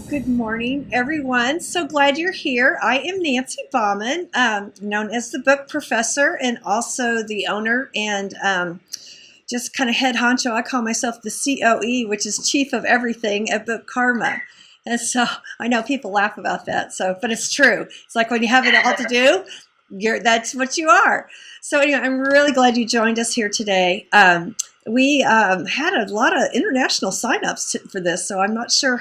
Good morning, everyone. So glad you're here. I am Nancy Bauman, known as the book professor and also the owner and just kind of head honcho. I call myself the COE, which is chief of everything at Bookarma. And so I know people laugh about that. But it's true. It's like when you have it all to do, that's what you are. So anyway, I'm really glad you joined us here today. We had a lot of international signups for this, so I'm not sure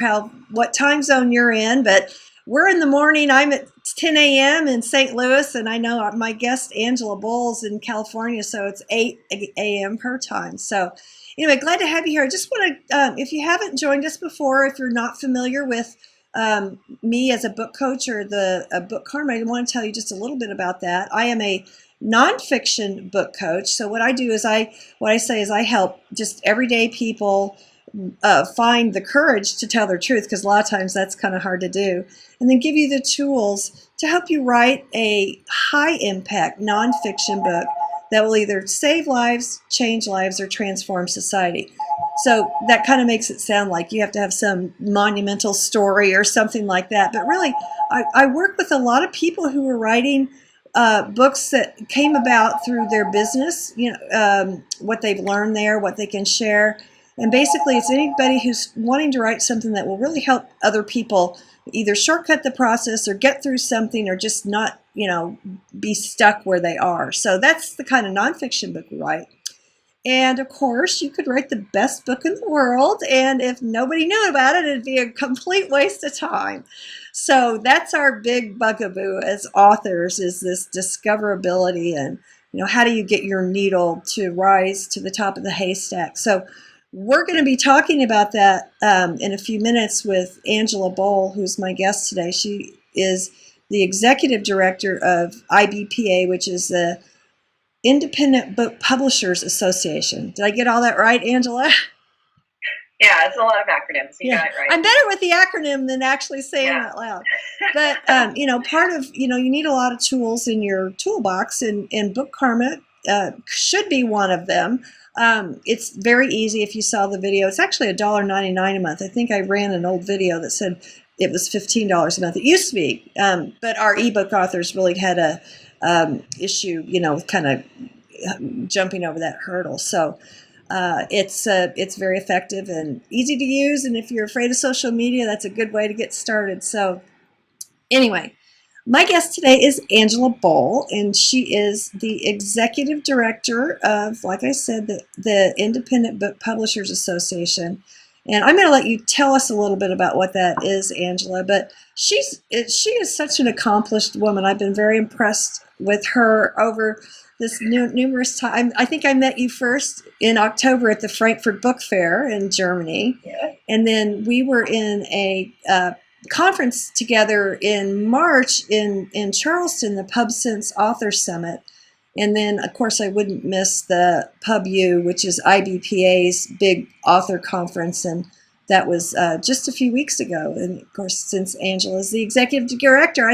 what time zone you're in, but we're in the morning. I'm at 10 a.m. in St. Louis, and I know my guest Angela Bole's in California, so it's 8 a.m. her time. So anyway, glad to have you here. I just want to, if you haven't joined us before, if you're not familiar with me as a book coach or the Bookarma, I want to tell you just a little bit about that. I am a nonfiction book coach. So what I do is I help just everyday people find the courage to tell their truth, because a lot of times that's kind of hard to do, and then give you the tools to help you write a high impact nonfiction book that will either save lives, change lives, or transform society. So that kind of makes it sound like you have to have some monumental story or something like that. But really, I work with a lot of people who are writing books that came about through their business, what they've learned there, what they can share. And basically, it's anybody who's wanting to write something that will really help other people either shortcut the process or get through something, or just not, be stuck where they are. So that's the kind of nonfiction book we write. And of course, you could write the best book in the world, and if nobody knew about it, it'd be a complete waste of time. So that's our big bugaboo as authors, is this discoverability, and how do you get your needle to rise to the top of the haystack. So we're going to be talking about that in a few minutes with Angela Bole, who's my guest today. She is the executive director of IBPA, which is the Independent Book Publishers Association. Did I get all that right, Angela? Yeah, it's a lot of acronyms. You got it right. I'm better with the acronym than actually saying it out loud. But, part of, you need a lot of tools in your toolbox, and Bookarma should be one of them. It's very easy if you saw the video. It's actually $1.99 a month. I think I ran an old video that said it was $15 a month. It used to be, but our ebook authors really had a issue, kind of jumping over that hurdle. So it's very effective and easy to use. And if you're afraid of social media, that's a good way to get started. So anyway, my guest today is Angela Bole, and she is the executive director of, like I said, the Independent Book Publishers Association. And I'm going to let you tell us a little bit about what that is, Angela. But she is such an accomplished woman. I've been very impressed with her over this numerous time. I think I met you first in October at the Frankfurt Book Fair in Germany. Yeah. And then we were in a conference together in March in Charleston, the PubSense Author Summit. And then, of course, I wouldn't miss the PubU, which is IBPA's big author conference. And that was just a few weeks ago. And, of course, since Angela is the executive director,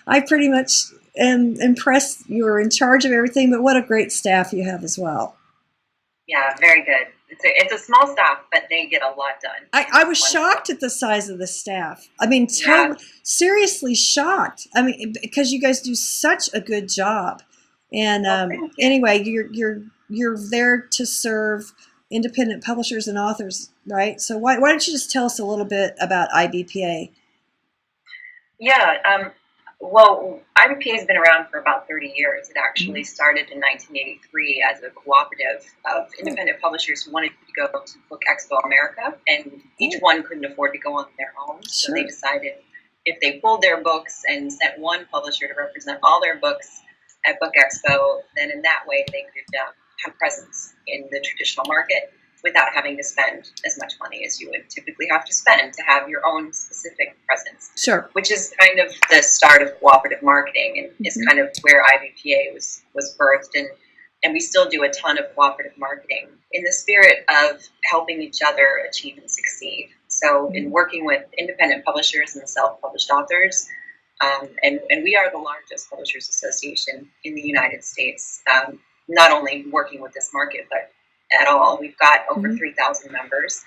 I pretty much am impressed. You're in charge of everything, but what a great staff you have as well. Yeah, very good. It's a small staff, but they get a lot done. I was shocked at the size of the staff. I mean, seriously shocked. I mean, because you guys do such a good job. And anyway, you're there to serve independent publishers and authors, right? So why don't you just tell us a little bit about IBPA? Yeah, well, IBPA has been around for about 30 years. It actually started in 1983 as a cooperative of independent publishers who wanted to go to Book Expo America, and each one couldn't afford to go on their own. So they decided if they pulled their books and sent one publisher to represent all their books at Book Expo, then in that way they could have presence in the traditional market without having to spend as much money as you would typically have to spend to have your own specific presence. Sure. Which is kind of the start of cooperative marketing, and is kind of where IBPA was birthed. And we still do a ton of cooperative marketing in the spirit of helping each other achieve and succeed. So in working with independent publishers and self-published authors, and we are the largest publishers association in the United States, not only working with this market, but at all. We've got over 3,000 members,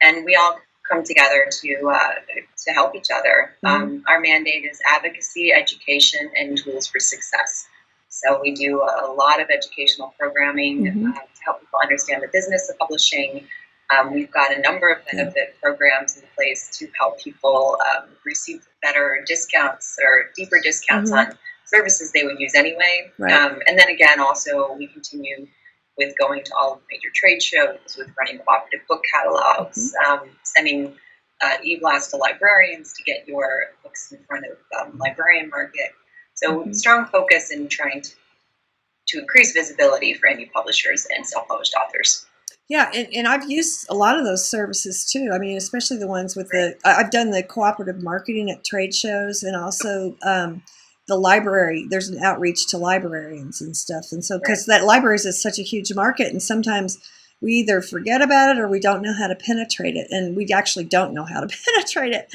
and we all come together to help each other. Our mandate is advocacy, education, and tools for success. So we do a lot of educational programming to help people understand the business of publishing. We've got a number of benefit programs in place to help people receive better discounts or deeper discounts on services they would use anyway. And then again, also we continue with going to all of the major trade shows, with running cooperative book catalogs, sending e-blasts to librarians to get your books in front of librarian market. So strong focus in trying to increase visibility for indie publishers and self-published authors. Yeah, and I've used a lot of those services too. I mean, especially the ones with I've done the cooperative marketing at trade shows, and also the library. There's an outreach to librarians and stuff. And so, because that libraries is such a huge market, and sometimes we either forget about it or we don't know how to penetrate it, and we actually don't know how to penetrate it.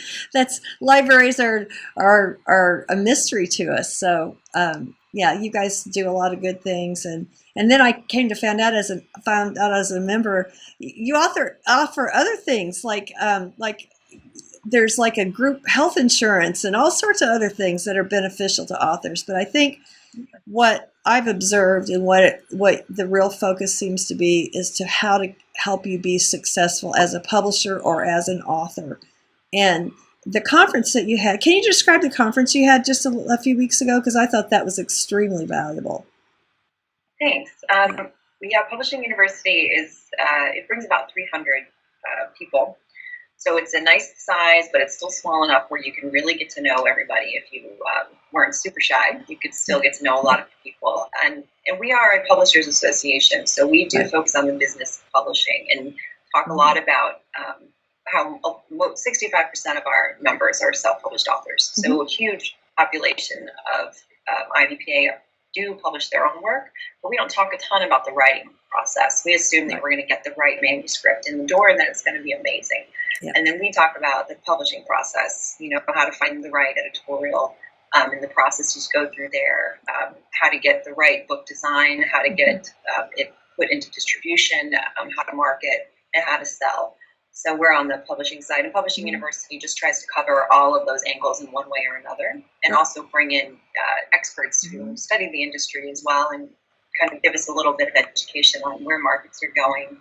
Libraries are a mystery to us. So yeah, you guys do a lot of good things, and then I came to found out as a member, you offer other things like there's like a group health insurance and all sorts of other things that are beneficial to authors. But I think what I've observed and what the real focus seems to be is to how to help you be successful as a publisher or as an author. And the conference that you had, can you describe the conference you had just a few weeks ago? Because I thought that was extremely valuable. Thanks. Publishing University it brings about 300 people. So it's a nice size, but it's still small enough where you can really get to know everybody. If you weren't super shy, you could still get to know a lot of people. And we are a publishers association, so we do focus on the business of publishing and talk a lot about how 65% of our members are self-published authors. So a huge population of IBPA do publish their own work, but we don't talk a ton about the writing process. We assume that we're going to get the right manuscript in the door and that it's going to be amazing. And then we talk about the publishing process, how to find the right editorial in the process, just go through there, how to get the right book design, how to get it put into distribution, how to market, and how to sell. So we're on the publishing side, and Publishing University just tries to cover all of those angles in one way or another, and also bring in experts who study the industry as well, and kind of give us a little bit of education on where markets are going,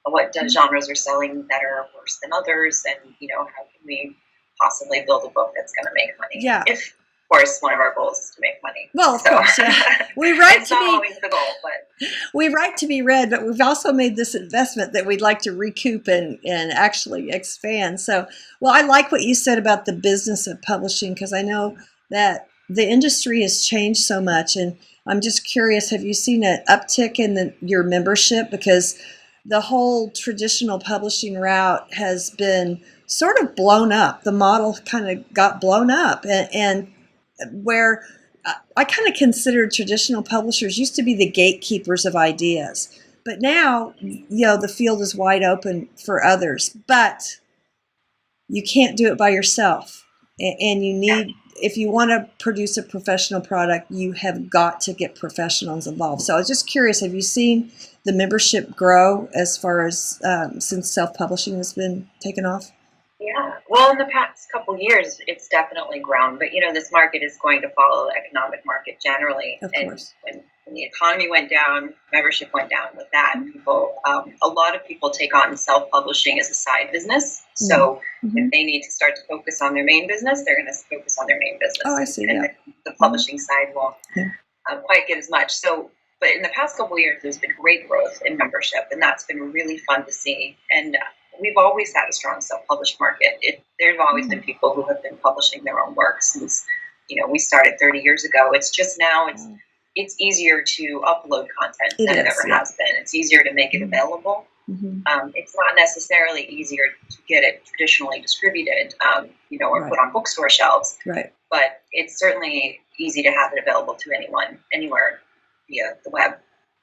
what genres are selling better or worse than others, and how can we possibly build a book that's going to make money. Yeah. If, of course, one of our goals is to make money. Well, of course, yeah. We write to be always the goal, but we write to be read, but we've also made this investment that we'd like to recoup and actually expand. So, well, I like what you said about the business of publishing, because I know that the industry has changed so much, and I'm just curious, have you seen an uptick in your membership? Because the whole traditional publishing route has been sort of blown up. The model kind of got blown up, and where I kind of considered traditional publishers used to be the gatekeepers of ideas. But now, the field is wide open for others. But you can't do it by yourself. And you need, if you want to produce a professional product, you have got to get professionals involved. So I was just curious, have you seen the membership grow as far as since self-publishing has been taken off? Yeah, well, in the past couple of years, it's definitely grown. But, this market is going to follow the economic market generally. Of course. And when the economy went down, membership went down with that. People, a lot of people take on self-publishing as a side business. So if they need to start to focus on their main business, they're going to focus on their main business. Oh, I see. And the publishing side won't quite get as much. So, but in the past couple of years, there's been great growth in membership, and that's been really fun to see. And we've always had a strong self-published market. There's always been people who have been publishing their own work since, we started 30 years ago. It's just now it's easier to upload content than it ever has been. It's easier to make it available. It's not necessarily easier to get it traditionally distributed, or put on bookstore shelves. Right. But it's certainly easy to have it available to anyone, anywhere via the web.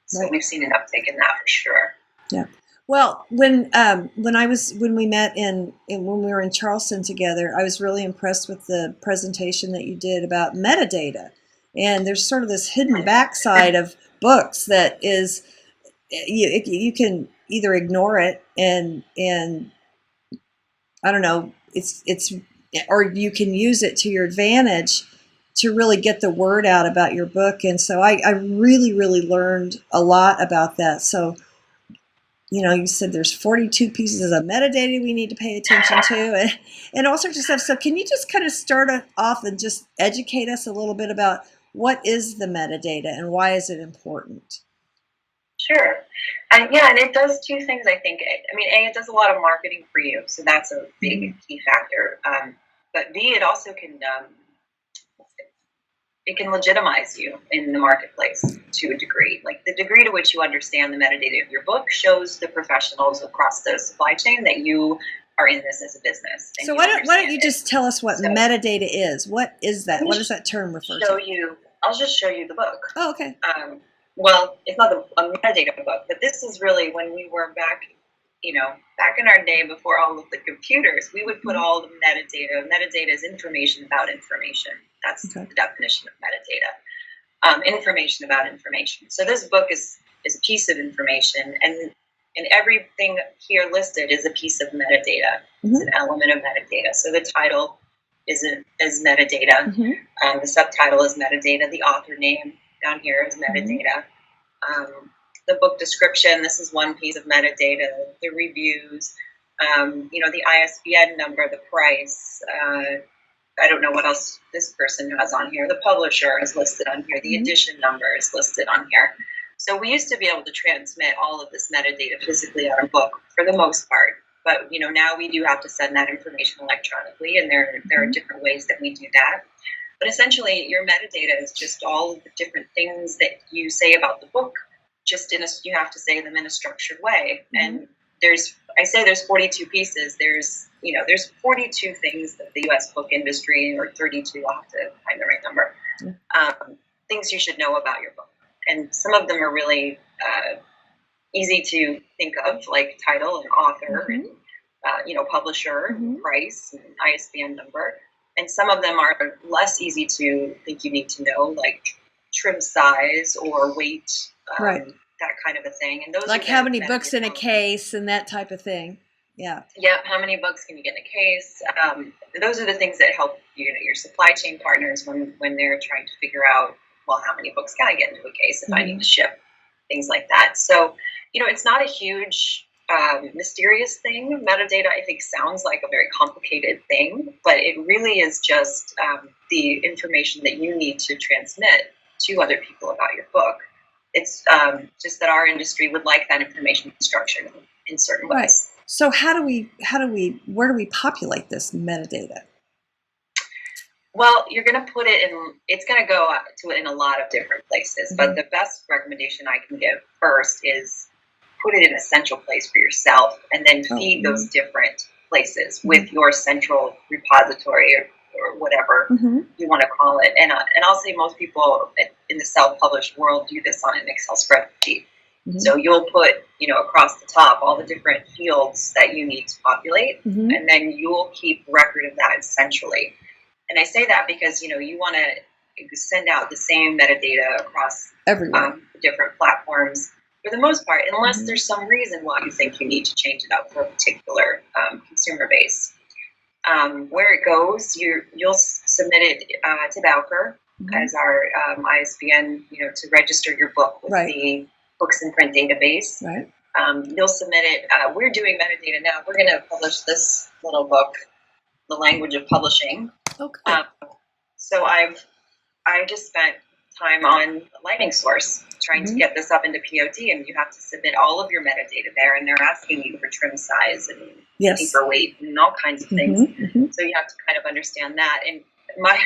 So we've seen an uptick in that for sure. Yeah. Well, when we met when we were in Charleston together, I was really impressed with the presentation that you did about metadata. And there's sort of this hidden backside of books that is you can either ignore it and I don't know, it's or you can use it to your advantage to really get the word out about your book. And so I really, really learned a lot about that. So, you said there's 42 pieces of metadata we need to pay attention to and all sorts of stuff. So can you just kind of start off and just educate us a little bit about what is the metadata and why is it important? Sure. And it does two things, I think. I mean, A, it does a lot of marketing for you, so that's a big key factor. But B, it also can legitimize you in the marketplace to a degree. Like the degree to which you understand the metadata of your book shows the professionals across the supply chain that you are in this as a business. So why don't you just tell us what metadata is? What is that? What does that term refer to? I'll just show you the book. Oh, okay. Well, it's not a metadata book, but this is really when we were back in our day before all of the computers, we would put all the metadata. Metadata is information about information. That's the definition of metadata. Information about information. So this book is a piece of information, and everything here listed is a piece of metadata. It's an element of metadata. So the title is metadata. The subtitle is metadata. The author name down here is metadata. The book description, this is one piece of metadata. The reviews, the ISBN number, the price. I don't know what else this person has on here. The publisher is listed on here. The edition number is listed on here. So we used to be able to transmit all of this metadata physically on a book for the most part. But, now we do have to send that information electronically, and there are different ways that we do that. But essentially, your metadata is just all of the different things that you say about the book. You have to say them in a structured way. And there's 42 pieces. There's 42 things that the U.S. book industry, or 32, I'll have to find the right number, things you should know about your book. And some of them are really easy to think of, like title and author, and publisher, price, and ISBN number. And some of them are less easy to think you need to know, like trim size or weight, that kind of a thing. And those like how many books in a case and that type of thing. Yeah. How many books can you get in a case? Those are the things that help your supply chain partners when they're trying to figure out, well, how many books can I get into a case if I need to ship, things like that. So, it's not a huge mysterious thing. Metadata, I think, sounds like a very complicated thing, but it really is just the information that you need to transmit to other people about your book. It's just that our industry would like that information structured in certain ways. Right. So where do we populate this metadata? Well, you're going to put it in, it's going to go to it in a lot of different places, but the best recommendation I can give first is put it in a central place for yourself, and then feed those different places with your central repository or whatever you want to call it. And I'll say most people in the self-published world do this on an Excel spreadsheet. So you'll put, across the top all the different fields that you need to populate, and then you'll keep record of that centrally. And I say that because, you want to send out the same metadata across different platforms for the most part, unless there's some reason why you think you need to change it up for a particular consumer base. Where it goes, you'll submit it to Bowker as our ISBN, to register your book with the Books in Print database. Right. You'll submit it. We're doing metadata now. We're going to publish this little book, The Language of Publishing. Okay. So I just spent time on Lightning Source trying to get this up into POD, and you have to submit all of your metadata there, and they're asking you for trim size and paper weight and all kinds of things. So you have to kind of understand that. And my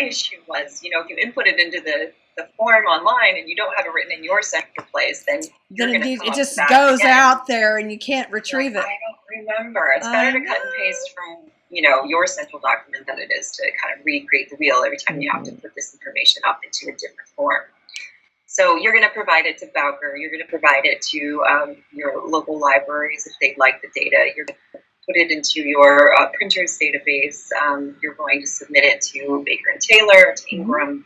issue was, if you input it into the form online and you don't have it written in your central place, then it just goes out there and you can't retrieve it. I don't remember. It's better to cut and paste from your central document than it is to kind of recreate the wheel every time you have to put this information up into a different form. So you're going to provide it to Bowker. You're going to provide it to your local libraries if they'd like the data. You're going to put it into your printers database. You're going to submit it to Baker and Taylor, to Ingram.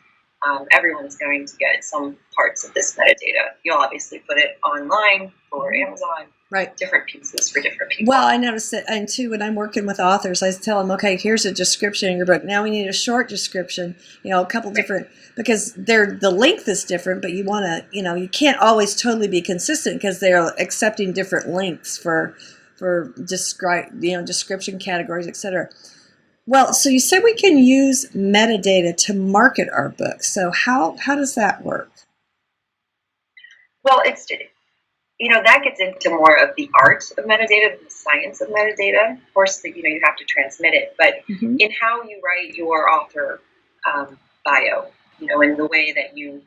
everyone's going to get some parts of this metadata. You'll obviously put it online for Amazon. Right. Different pieces for different people. Well, I noticed that, and too, when I'm working with authors, I tell them, okay, here's a description in your book. Now we need a short description, a couple different, because the length is different, but you want to, you can't always totally be consistent because they're accepting different lengths for description categories, etc. Well, so you said we can use metadata to market our books. So how does that work? Well, that gets into more of the art of metadata, the science of metadata. Of course, you have to transmit it, but in how you write your author bio, in the way that you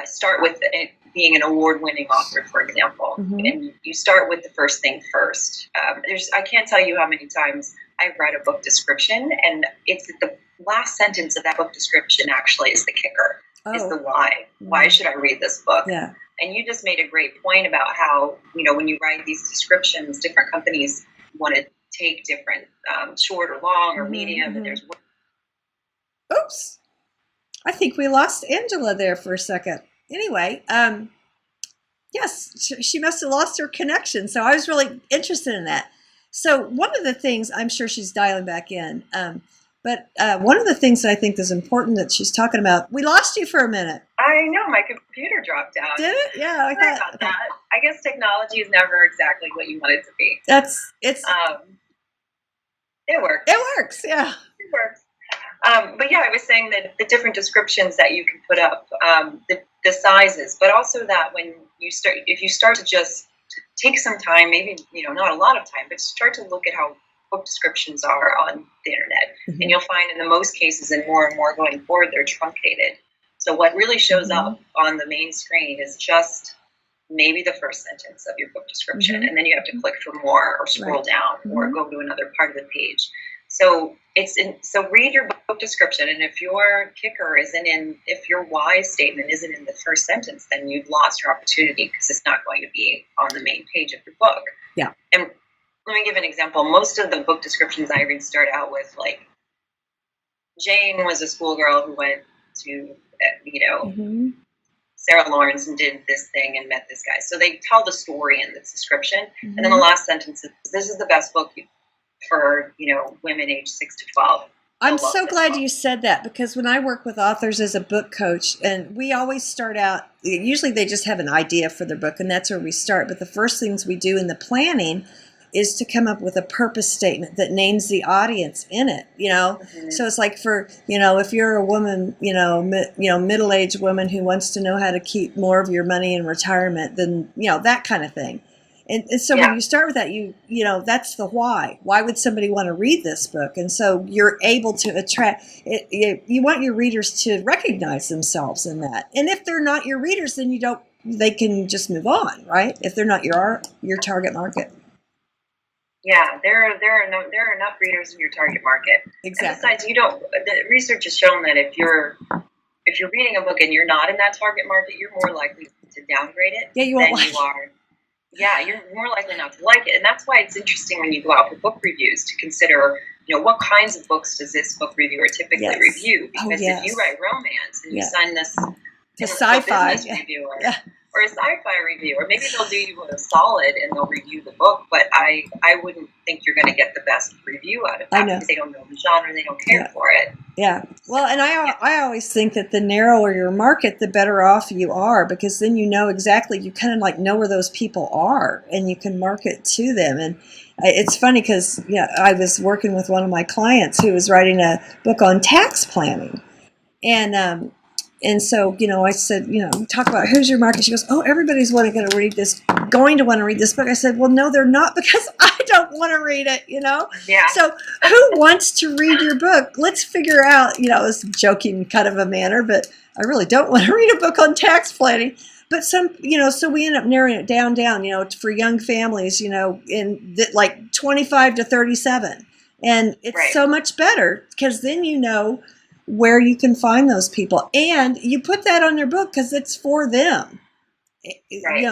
start with it being an award-winning author, for example, and you start with the first thing first. I can't tell you how many times I've read a book description, and it's the last sentence of that book description actually is the kicker, is the why. Why should I read this book? Yeah. And you just made a great point about how, when you write these descriptions, different companies want to take different short or long or medium. And there's. Oops. I think we lost Angela there for a second. Anyway, yes, she must have lost her connection. So I was really interested in that. So one of the things, I'm sure she's dialing back in, but one of the things that I think is important that she's talking about, we lost you for a minute. I know, my computer dropped out. Did it? Yeah, I thought about that. I guess technology is never exactly what you want it to be. It works. It works, yeah. It works. But yeah, I was saying that the different descriptions that you can put up, the sizes, but also that when if you start to just take some time, maybe, not a lot of time, but start to look at how book descriptions are on the internet. And you'll find in the most cases and more going forward, they're truncated. So what really shows up on the main screen is just maybe the first sentence of your book description. And then you have to click for more or scroll down or go to another part of the page. So so read your book description, and if your kicker if your why statement isn't in the first sentence, then you've lost your opportunity because it's not going to be on the main page of your book. Yeah. And let me give an example. Most of the book descriptions I read start out with like, Jane was a schoolgirl who went to, Sarah Lawrence and did this thing and met this guy. So they tell the story in the description, and then the last sentence is, "This is the best book for women aged 6 to 12." I'm so glad you said that, because when I work with authors as a book coach, and we always start out, usually they just have an idea for their book, and that's where we start. But the first things we do in the planning is to come up with a purpose statement that names the audience in it, So it's like for, if you're a woman, middle-aged woman who wants to know how to keep more of your money in retirement, then, that kind of thing. And so when you start with that, that's the why. Why would somebody want to read this book? And so you're able to attract, you want your readers to recognize themselves in that. And if they're not your readers, then they can just move on, right? If they're not your target market. Yeah, there are enough readers in your target market. Exactly. And besides, the research has shown that if you're reading a book and you're not in that target market, you're more likely to downgrade it than you are. Yeah, you're more likely not to like it. And that's why it's interesting when you go out for book reviews to consider, what kinds of books does this book reviewer typically review? Because if you write romance and you sign this to sci-fi reviewer or a sci-fi review, or maybe they'll do you a solid and they'll review the book, but I wouldn't think you're going to get the best review out of that because they don't know the genre, they don't care for it. Yeah. Well, and I always think that the narrower your market, the better off you are, because then you kind of like know where those people are and you can market to them. And it's funny because I was working with one of my clients who was writing a book on tax planning. And so, I said, talk about who's your market. She goes, oh, everybody's going to want to read this book. I said, well, no, they're not, because I don't want to read it, Yeah. So who wants to read your book? Let's figure out, it's joking kind of a manner, but I really don't want to read a book on tax planning. But so we end up narrowing it down, for young families, in like 25 to 37. And it's so much better because then where you can find those people, and you put that on your book because it's for them,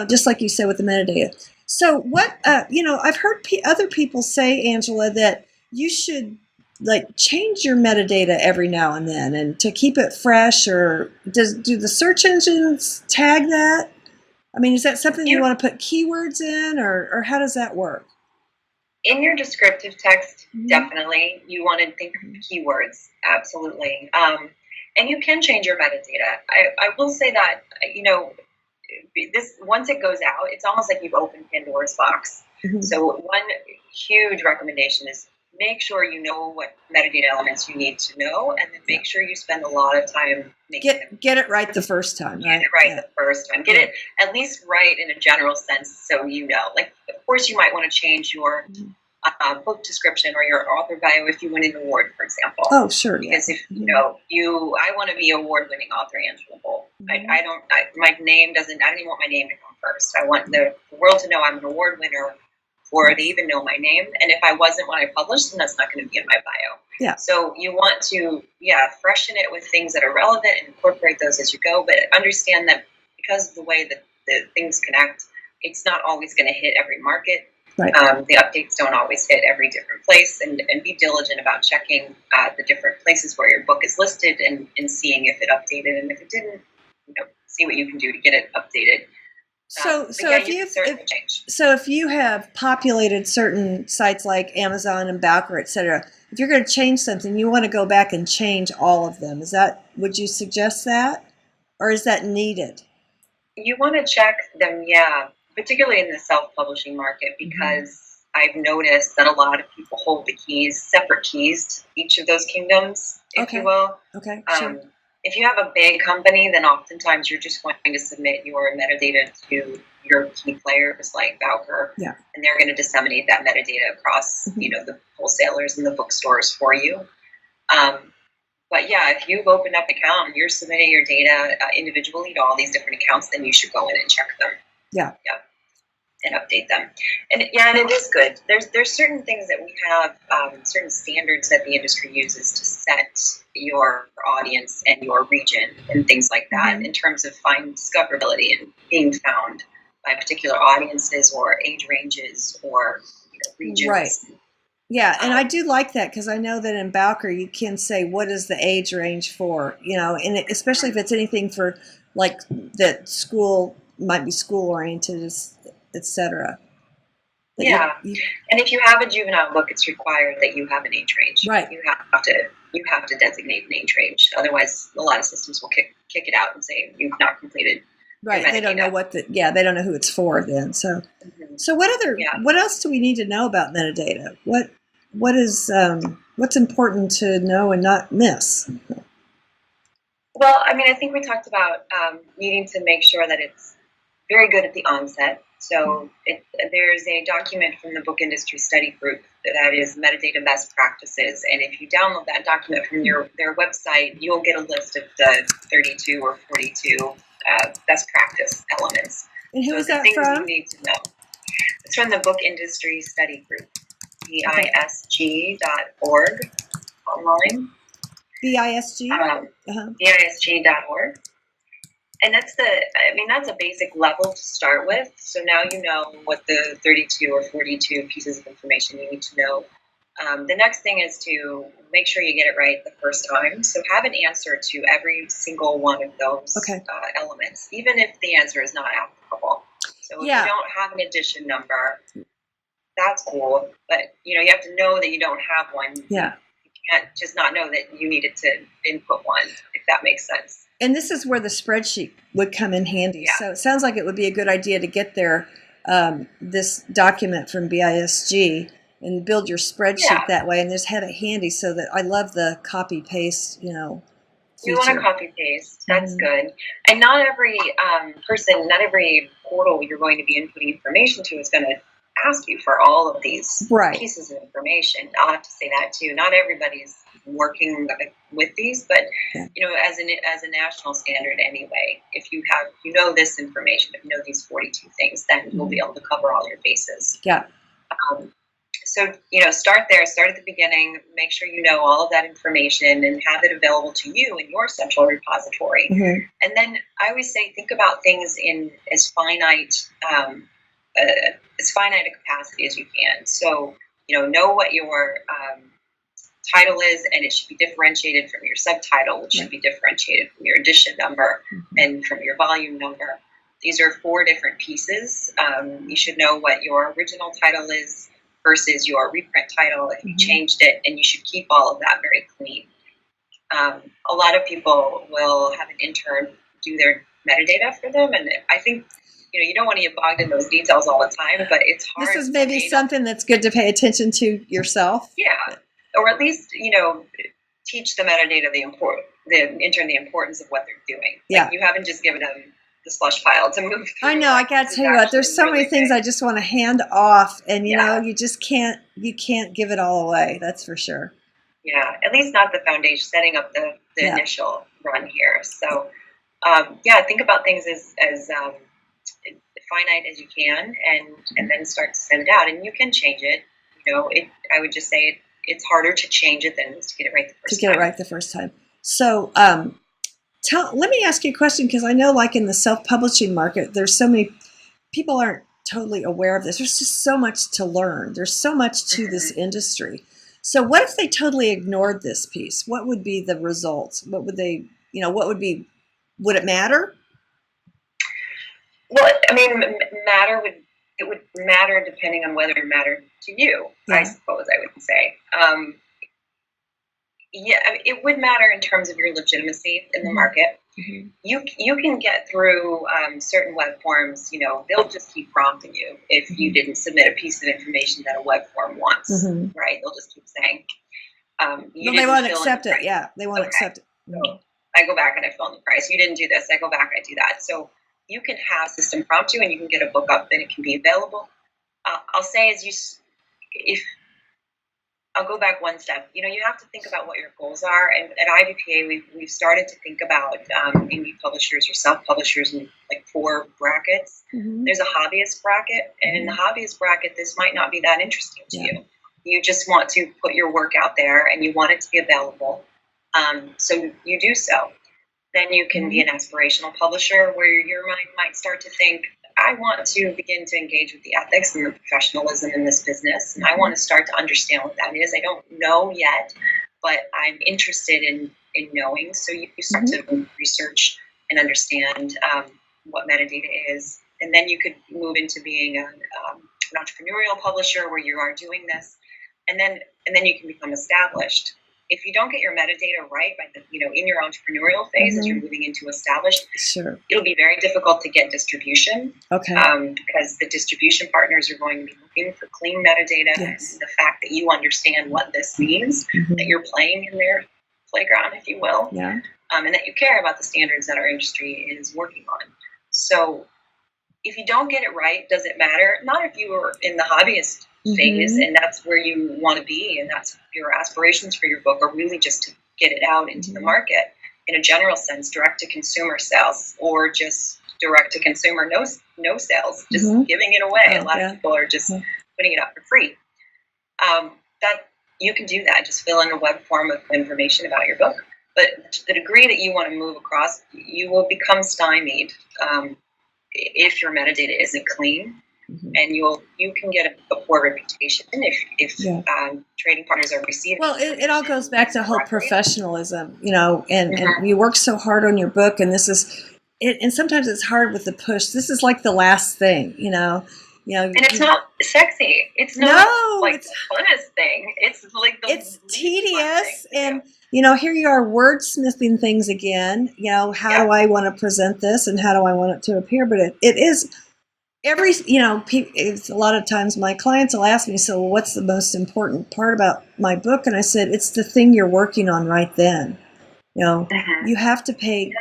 just like you said with the metadata. So what I've heard other people say, Angela, that you should like change your metadata every now and then, and to keep it fresh, or do the search engines tag that? I mean, is that something you want to put keywords in, or how does that work? In your descriptive text, definitely, you want to think of keywords, absolutely. And you can change your metadata. I will say that, this, once it goes out, it's almost like you've opened Pandora's box. So one huge recommendation is make sure you know what metadata elements you need to know, and then make sure you spend a lot of time making get it right the first time. Get it right the first time. Get it at least right in a general sense, so you know. Like, of course, you might want to change your book description or your author bio if you win an award, for example. Oh, sure. Because if I want to be award-winning author, Angela Bole. My name doesn't. I don't even want my name to come first. I want the world to know I'm an award winner, or they even know my name. And if I wasn't when I published, then that's not going to be in my bio. Yeah. So you want to, freshen it with things that are relevant and incorporate those as you go. But understand that because of the way that the things connect, it's not always going to hit every market. Right. The updates don't always hit every different place, and be diligent about checking the different places where your book is listed and seeing if it updated, and if it didn't, see what you can do to get it updated. So if you have populated certain sites like Amazon and Bookarma, etc., if you're going to change something, you want to go back and change all of them. Would you suggest that, or is that needed? You want to check them, particularly in the self-publishing market, because I've noticed that a lot of people hold the keys, separate keys to each of those kingdoms, if you will. Okay, sure. If you have a big company, then oftentimes you're just going to submit your metadata to your key players like Bookarma, and they're going to disseminate that metadata across, the wholesalers and the bookstores for you. But if you've opened up an account and you're submitting your data individually to all these different accounts, then you should go in and check them. And update them. And it is good. There's certain things that we have, certain standards that the industry uses to set your audience and your region and things like that in terms of discoverability and being found by particular audiences or age ranges or regions. Right. Yeah, and I do like that, because I know that in Bookarma you can say what is the age range for, and especially if it's anything for like that might be school oriented, etc. And if you have a juvenile book, it's required that you have an age range. Right. You have to designate an age range. Otherwise, a lot of systems will kick it out and say you've not completed. Right. They don't know they don't know who it's for then. So, so what else do we need to know about metadata? What's important to know and not miss? Well, I think we talked about needing to make sure that it's very good at the onset. So there's a document from the Book Industry Study Group that is metadata best practices, and if you download that document from their website, you'll get a list of the 32 or 42 best practice elements. And who is that things from? You need to know. It's from the Book Industry Study Group, bisg.org online. BISG? BISG.org. And that's a basic level to start with. So now you know what the 32 or 42 pieces of information you need to know. The next thing is to make sure you get it right the first time. So have an answer to every single one of those elements, even if the answer is not applicable. So if you don't have an edition number, that's cool. But, you have to know that you don't have one. Yeah. You can't just not know that you needed to input one, if that makes sense. And this is where the spreadsheet would come in handy. Yeah. So it sounds like it would be a good idea to get this document from BISG and build your spreadsheet that way, and just have it handy, so that I love the copy paste, feature. You want to copy paste. That's good. And not every not every portal you're going to be inputting information to is going to ask you for all of these pieces of information. I'll have to say that too. Not everybody's working with these, but as a national standard anyway, if you have this information, if you know these 42 things, then you'll be able to cover all your bases. Yeah. So start there. Start at the beginning. Make sure you know all of that information and have it available to you in your central repository. And then I always say, think about things in as finite a capacity as you can. So know what your title is, and it should be differentiated from your subtitle, which should be differentiated from your edition number and from your volume number. These are 4 different pieces. You should know what your original title is versus your reprint title if you changed it, and you should keep all of that very clean. A lot of people will have an intern do their metadata for them, and I think you don't want to get bogged in those details all the time, but it's hard. This is maybe something that's good to pay attention to yourself. Yeah, or at least teach the metadata the intern the importance of what they're doing. Yeah, like, you haven't just given them the slush pile to move through. I know. I got to tell you what. There's so many things I just want to hand off, and you just can't. You can't give it all away. That's for sure. Yeah, at least not the foundation, setting up the initial run here. So, think about things as finite as you can, and then start to send it out. And you can change it. I would just say it's harder to change it than to get it right the first time. To get it right the first time. So, let me ask you a question, because I know, like in the self-publishing market, there's so many people aren't totally aware of this. There's just so much to learn. There's so much to this industry. So what if they totally ignored this piece? What would be the results? What would they, would it matter? Well, I mean, it would matter depending on whether it mattered to you, I suppose I would say. It would matter in terms of your legitimacy in the market. You can get through certain web forms. They'll just keep prompting you if you didn't submit a piece of information that a web form wants, right? They'll just keep saying, they won't accept it. Yeah, they won't accept it. So I go back and I fill in the price. You didn't do this. I go back, I do that. So you can have system prompt you, and you can get a book up, and it can be available. I'll say I'll go back one step. You have to think about what your goals are. And at IBPA, we've started to think about indie publishers or self-publishers in like 4 brackets. There's a hobbyist bracket, and in the hobbyist bracket, this might not be that interesting to you. You just want to put your work out there, and you want it to be available. So you do so. Then you can be an aspirational publisher, where your mind might start to think, I want to begin to engage with the ethics and the professionalism in this business, and I want to start to understand what that is. I don't know yet, but I'm interested in knowing. So you start to research and understand what metadata is, and then you could move into being an entrepreneurial publisher where you are doing this, and then you can become established. If you don't get your metadata right in your entrepreneurial phase as you're moving into established, it'll be very difficult to get distribution. Okay. Because the distribution partners are going to be looking for clean metadata, and the fact that you understand what this means, that you're playing in their playground, if you will, and that you care about the standards that our industry is working on. So if you don't get it right, does it matter? Not if you are in the hobbyist phase, and that's where you want to be, and that's your aspirations for your book are really just to get it out into the market in a general sense, direct to consumer sales, or just direct to consumer no sales, just giving it away. A lot of people are just putting it up for free. That you can do that. Just fill in a web form of information about your book. But to the degree that you want to move across, you will become stymied if your metadata isn't clean. And you can get a poor reputation if trading partners are receiving. Well, it all goes back to whole professionalism, and you work so hard on your book, and this is it. And sometimes it's hard with the push. This is like the last thing, And it's not sexy. It's not the funnest thing. It's like it's tedious, and here you are wordsmithing things again. How do I want to present this, and how do I want it to appear? But it is. It's a lot of times my clients will ask me, so what's the most important part about my book? And I said, it's the thing you're working on right then. You have to pay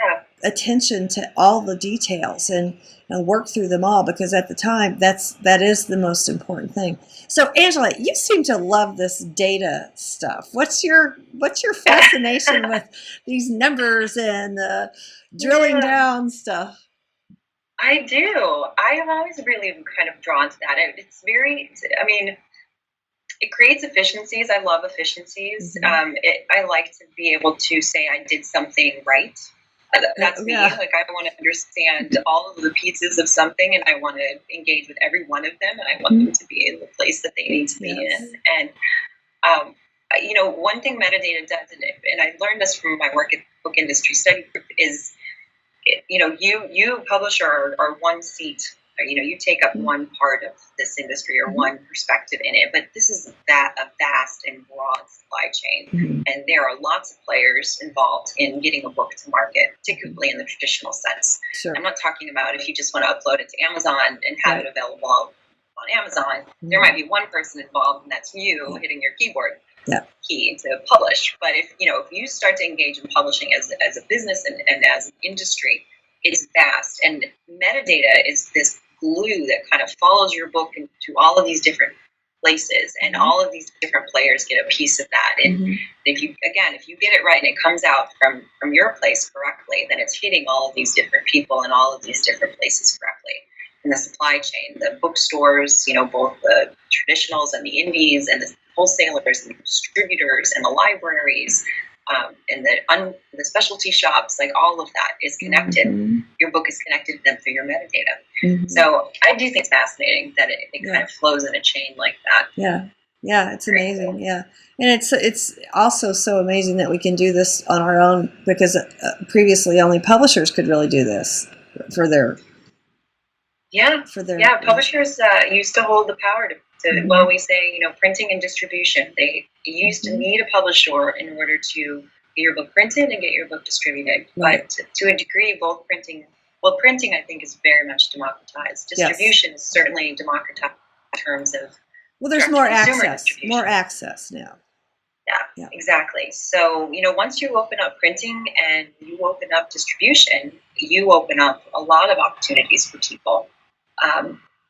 attention to all the details and work through them all, because at the time that is the most important thing. So Angela, you seem to love this data stuff. What's your fascination with these numbers and the drilling down stuff? I do. I have always really kind of drawn to that. It creates efficiencies. I love efficiencies. I like to be able to say I did something right. That's me. Like, I want to understand all of the pieces of something, and I want to engage with every one of them, and I want them to be in the place that they need to be in. And one thing metadata does, and I learned this from my work at Book Industry Study Group, is you publisher are one seat. You take up one part of this industry or one perspective in it, but this is a vast and broad supply chain, and there are lots of players involved in getting a book to market, particularly in the traditional sense. Sure. I'm not talking about if you just want to upload it to Amazon and have it available on Amazon. There might be one person involved, and that's you hitting your keyboard key to publish. But if you start to engage in publishing as a business and as an industry, it's vast, and metadata is this glue that kind of follows your book into all of these different places, and all of these different players get a piece of that. And if you get it right and it comes out from your place correctly, then it's hitting all of these different people in all of these different places correctly in the supply chain. The bookstores, both the traditionals and the indies, and the wholesalers and the distributors and the libraries, and the specialty shops, like all of that is connected. Your book is connected to them through your metadata. So I do think it's fascinating that it kind of flows in a chain like that. Yeah, it's amazing. Cool. Yeah, and it's also so amazing that we can do this on our own, because previously only publishers could really do this for their. Publishers used to hold the power to well, we say, printing and distribution. They used to need a publisher in order to get your book printed and get your book distributed. But to a degree, printing I think is very much democratized. Distribution is certainly democratized in terms of there's more access now. Yeah, exactly. So, once you open up printing and you open up distribution, you open up a lot of opportunities for people.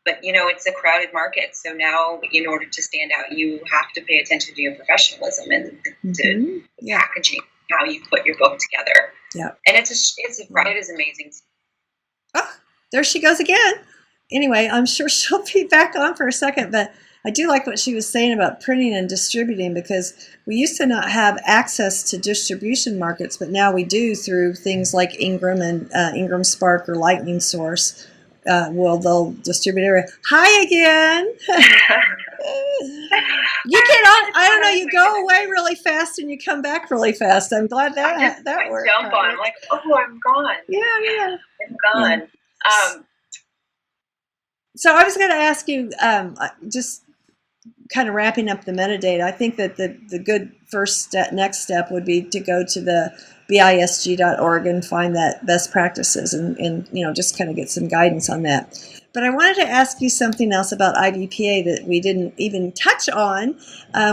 But, it's a crowded market. So now, in order to stand out, you have to pay attention to your professionalism and to packaging, how you put your book together. Yeah. And it is amazing. Oh, there she goes again. Anyway, I'm sure she'll be back on for a second, but I do like what she was saying about printing and distributing, because we used to not have access to distribution markets, but now we do through things like Ingram and Ingram Spark or Lightning Source. They'll distribute everywhere. Hi again. You I don't know, you go away really fast and you come back really fast. I'm glad that worked. Jump on. I'm like, I'm gone. Yeah. I'm gone. Yeah. So I was going to ask you, just kind of wrapping up the metadata, I think that the good next step would be to go to the bisg.org and find that best practices and just kind of get some guidance on that. But I wanted to ask you something else about IBPA that we didn't even touch on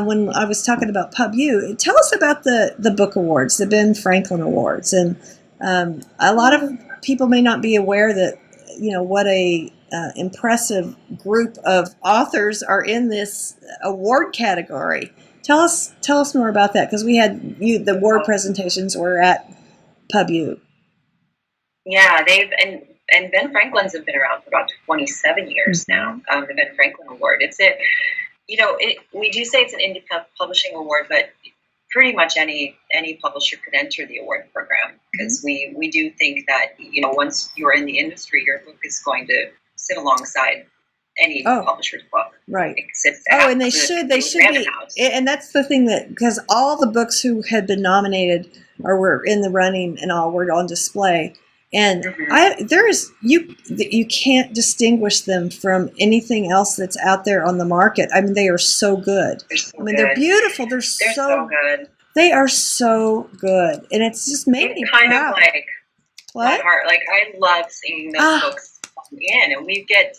when I was talking about PubU. Tell us about the book awards, the Ben Franklin Awards. And a lot of people may not be aware that, what a impressive group of authors are in this award category. Tell us more about that, because we had the award presentations were at PubU. Yeah, and Ben Franklin's have been around for about 27 years now. The Ben Franklin Award. We do say it's an indie publishing award, but pretty much any publisher could enter the award program, because we do think that once you're in the industry, your book is going to sit alongside any publisher's book. Right. And they should be. And that's the thing, that because all the books who had been nominated or were in the running and all were on display, and you can't distinguish them from anything else that's out there on the market. I mean, they are so good. They're beautiful. They're so good. They are so good, and it's just made me kind proud. Of like my heart. Like, I love seeing those books in, and we get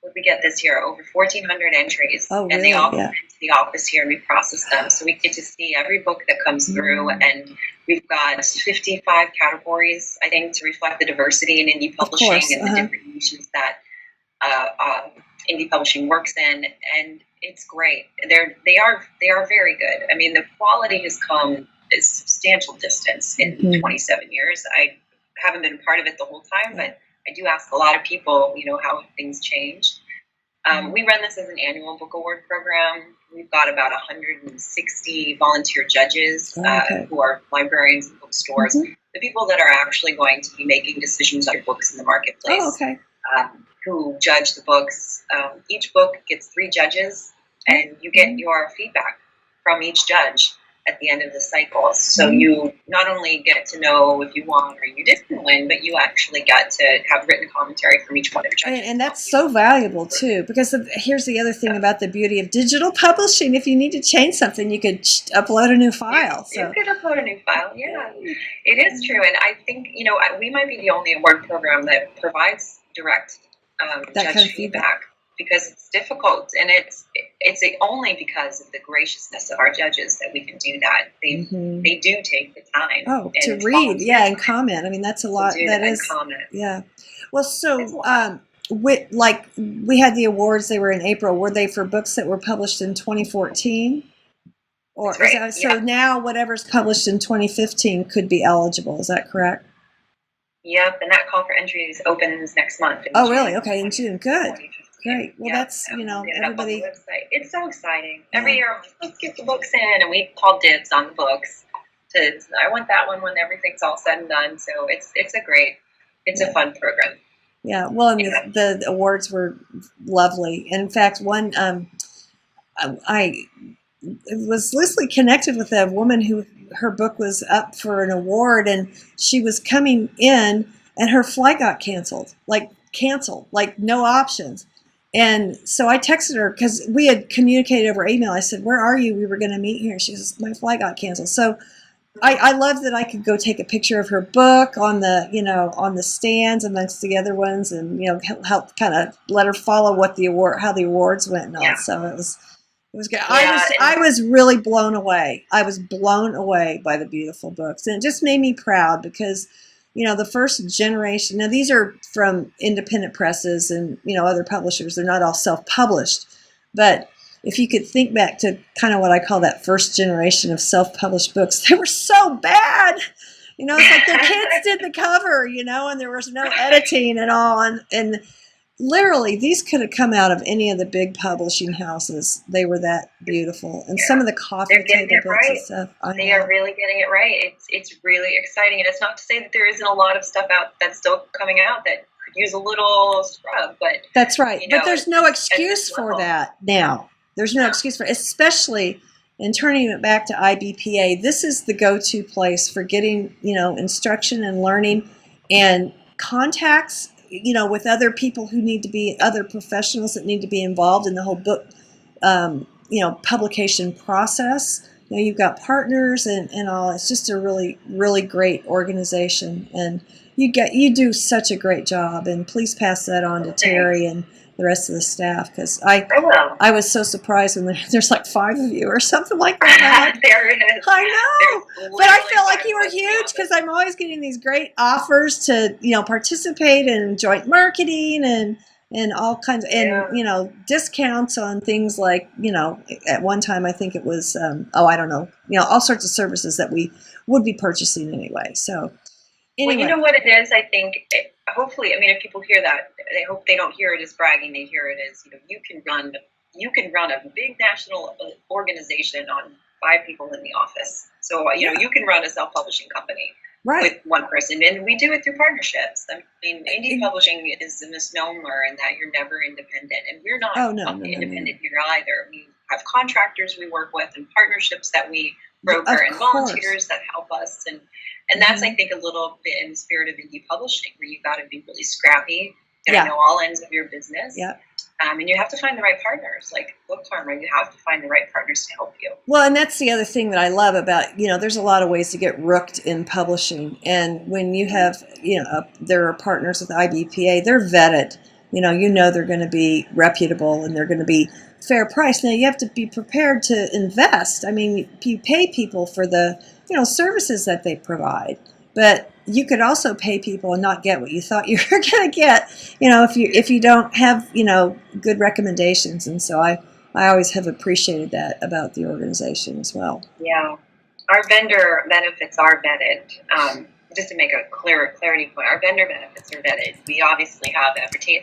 what we get this year, over 1,400 entries, and they all come into the office here, and we process them. So we get to see every book that comes through, and we've got 55 categories, I think, to reflect the diversity in indie publishing and the different niches that indie publishing works in, and it's great. They are very good. I mean, the quality has come a substantial distance in 27 years. I haven't been a part of it the whole time, but I do ask a lot of people, how things change. We run this as an annual book award program. We've got about 160 volunteer judges who are librarians and bookstores, the people that are actually going to be making decisions on books in the marketplace, who judge the books. Each book gets 3 judges, and you get your feedback. from each judge at the end of the cycle. So you not only get to know if you won or you didn't win, but you actually get to have written commentary from each one of the judges. And that's so valuable too, because here's the other thing about the beauty of digital publishing. If you need to change something, you could upload a new file. You could upload a new file, yeah. It is true. And I think, we might be the only award program that provides direct judge kind of feedback. Because it's difficult, and it's only because of the graciousness of our judges that we can do that. They do take the time to read, and comment. I mean, that's a lot. That is comment. Yeah. Well, so we had the awards. They were in April. Were they for books that were published in 2014? Or right. So now whatever's published in 2015 could be eligible. Is that correct? Yep, and that call for entries opens next month. Really? Okay, in June. Good. Great. Well, that's, everybody. It's so exciting. Every year, I'm like, let's get the books in. And we call dibs on the books. I want that one when everything's all said and done. So it's a fun program. Yeah. Well, and the awards were lovely. And in fact, one, I was loosely connected with a woman who her book was up for an award, and she was coming in and her flight got canceled, like no options. And so I texted her because we had communicated over email. I said, "Where are you? We were going to meet here." She says, "My flight got canceled." So I love that I could go take a picture of her book on the stands amongst the other ones, and help kind of let her follow how the awards went and all. Yeah. So it was good. Yeah, I was really blown away. I was blown away by the beautiful books, and it just made me proud because the first generation, now these are from independent presses and, other publishers. They're not all self-published. But if you could think back to kind of what I call that first generation of self-published books, they were so bad. It's like their kids did the cover, and there was no editing at all. And literally, these could have come out of any of the big publishing houses. They were that beautiful. And some of the coffee table books and stuff. They are really getting it right. It's really exciting. And it's not to say that there isn't a lot of stuff out that's still coming out that could use a little scrub. But that's right. But there's no excuse for that now. There's no excuse for it, especially in turning it back to IBPA. This is the go-to place for getting, instruction and learning and contacts with other people who need to be, other professionals that need to be involved in the whole book, publication process. You've got partners and all. It's just a really, really great organization, and you do such a great job. And please pass that on to Terry and the rest of the staff, because I was so surprised when there's like 5 of you or something like that. There it is. I know, but I feel like you were huge because I'm always getting these great offers to participate in joint marketing and all kinds of, discounts on things like at one time I think it was I don't know, all sorts of services that we would be purchasing anyway. So. Anyway. Well, you know what it is? I think, hopefully, if people hear that, they hope they don't hear it as bragging. They hear it as, you can run a big national organization on 5 people in the office. So, you can run a self-publishing company with one person. And we do it through partnerships. Indie publishing is a misnomer in that you're never independent. And we're not independent here either. We have contractors we work with and partnerships that we broker and volunteers that help us. And that's, I think, a little bit in the spirit of indie publishing, where you've got to be really scrappy, you got to know all ends of your business. Yeah. And you have to find the right partners, like Bookarma. You have to find the right partners to help you. Well, and that's the other thing that I love about, there's a lot of ways to get rooked in publishing. And when you have, there are partners with IBPA, they're vetted. They're going to be reputable and they're going to be fair price. Now, you have to be prepared to invest. You pay people for the services that they provide, but you could also pay people and not get what you thought you were going to get, if you don't have, good recommendations. And so I always have appreciated that about the organization as well. Yeah. Our vendor benefits are vetted. Just to make a clarity point, our vendor benefits are vetted. We obviously have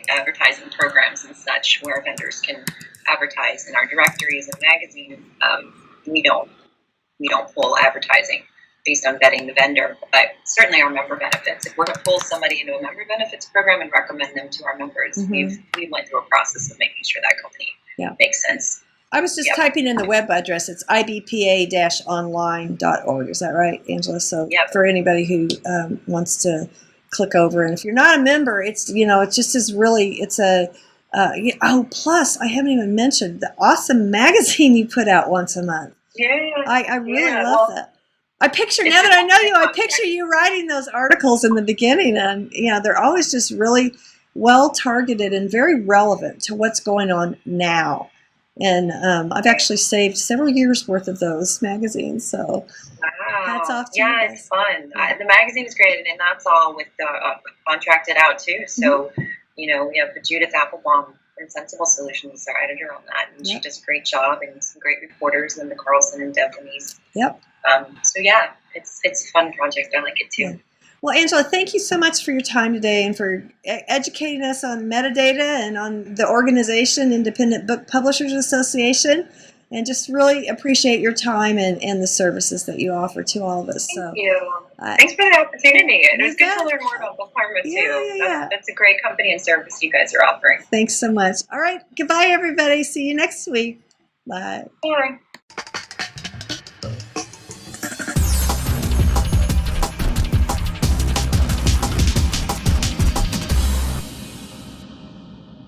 advertising programs and such where vendors can advertise in our directories and magazines. We don't pull advertising based on vetting the vendor, but certainly our member benefits. If we're going to pull somebody into a member benefits program and recommend them to our members, we went through a process of making sure that company makes sense I was just Yep. typing in the web address. It's ibpa-online.org. Is that right, Angela? So Yep. for anybody who wants to click over, and if you're not a member, it's it just is really plus I haven't even mentioned the awesome magazine you put out once a month. Yeah. I really love that. I picture, now that I know you, I picture you writing those articles in the beginning, and they're always just really well targeted and very relevant to what's going on now. And I've actually saved several years worth of those magazines. So wow. Hats off to you guys. It's fun. The magazine is great, and that's all with the contracted out too. So, we have Judith Applebaum from Sensible Solutions, our editor on that, and she does a great job, and some great reporters, and the Carlson and Deb Denise. Yep. So it's a fun project. I like it too. Yeah. Well, Angela, thank you so much for your time today and for educating us on metadata and on the organization, Independent Book Publishers Association, and just really appreciate your time and the services that you offer to all of us. Thank you. Thanks for the opportunity. It was good to learn more about Bookarma too. Yeah. That's a great company and service you guys are offering. Thanks so much. All right. Goodbye, everybody. See you next week. Bye. Bye.